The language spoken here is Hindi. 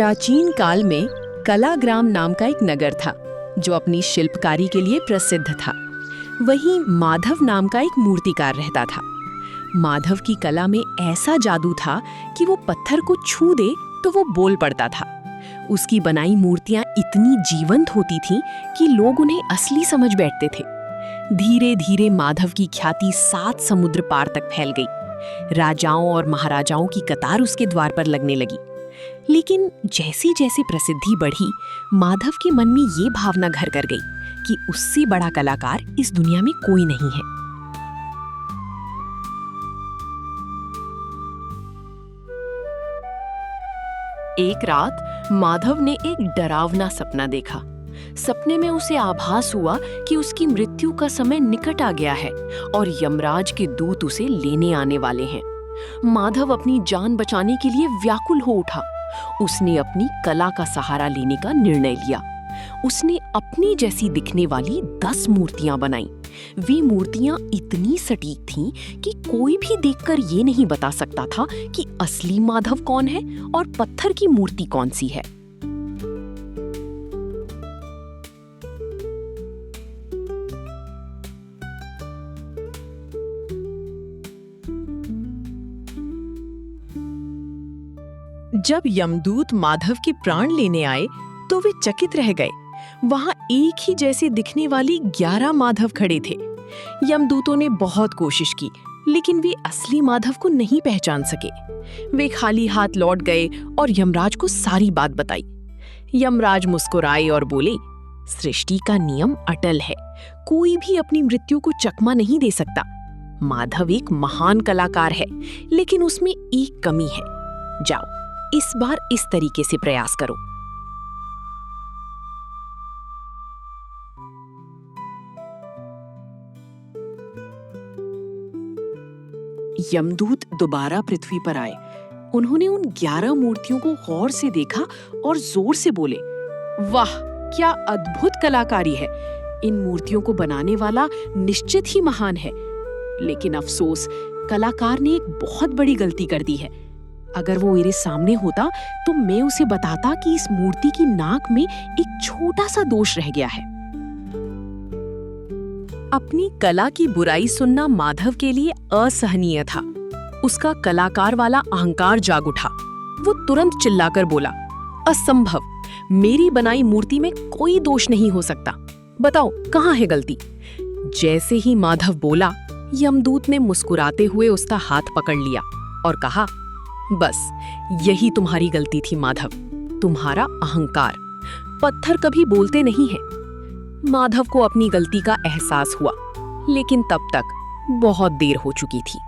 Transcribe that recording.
प्राचीन काल में कलाग्राम नाम का एक नगर था जो अपनी शिल्पकारी के लिए प्रसिद्ध था। वहीं माधव नाम का एक मूर्तिकार रहता था। माधव की कला में ऐसा जादू था कि वो पत्थर को छू दे तो वो बोल पड़ता था। उसकी बनाई मूर्तियां इतनी जीवंत होती थीं कि लोग उन्हें असली समझ बैठते थे। धीरे धीरे माधव की ख्याति 7 समुद्र पार तक फैल गई। राजाओं और महाराजाओं की कतार उसके द्वार पर लगने लगी। लेकिन जैसी जैसी प्रसिद्धि बढ़ी, माधव के मन में ये भावना घर कर गई कि उससे बड़ा कलाकार इस दुनिया में कोई नहीं है। एक रात माधव ने एक डरावना सपना देखा। सपने में उसे आभास हुआ कि उसकी मृत्यु का समय निकट आ गया है और यमराज के दूत उसे लेने आने वाले हैं। माधव अपनी जान बचाने के लिए व्याकुल हो उठा। उसने अपनी कला का सहारा लेने का निर्णय लिया। उसने अपनी जैसी दिखने वाली 10 मूर्तियां बनाई। वे मूर्तियां इतनी सटीक थीं कि कोई भी देखकर ये नहीं बता सकता था कि असली माधव कौन है और पत्थर की मूर्ति कौन सी है। जब यमदूत माधव के प्राण लेने आए तो वे चकित रह गए। वहां एक ही जैसे दिखने वाली 11 माधव खड़े थे। यमदूतों ने बहुत कोशिश की, लेकिन वे असली माधव को नहीं पहचान सके। वे खाली हाथ लौट गए और यमराज को सारी बात बताई। यमराज मुस्कुराए और बोले, सृष्टि का नियम अटल है, कोई भी अपनी मृत्यु को चकमा नहीं दे सकता। माधव एक महान कलाकार है, लेकिन उसमें एक कमी है। जाओ, इस बार इस तरीके से प्रयास करो। यमदूत दोबारा पृथ्वी पर आए। उन्होंने उन 11 मूर्तियों को गौर से देखा और जोर से बोले, वाह, क्या अद्भुत कलाकारी है। इन मूर्तियों को बनाने वाला निश्चित ही महान है। लेकिन अफसोस, कलाकार ने एक बहुत बड़ी गलती कर दी है। अगर वो मेरे सामने होता तो मैं उसे बताता कि इस मूर्ति की नाक में एक छोटा सा दोष रह गया है। अपनी कला की बुराई सुनना माधव के लिए असहनीय था। उसका कलाकार वाला अहंकार जाग उठा। वो तुरंत चिल्लाकर बोला, असंभव, मेरी बनाई मूर्ति में कोई दोष नहीं हो सकता। बताओ, कहाँ है गलती? जैसे ही माधव बोला, यमदूत ने मुस्कुराते हुए उसका हाथ पकड़ लिया और कहा, बस यही तुम्हारी गलती थी माधव, तुम्हारा अहंकार। पत्थर कभी बोलते नहीं हैं। माधव को अपनी गलती का एहसास हुआ, लेकिन तब तक बहुत देर हो चुकी थी।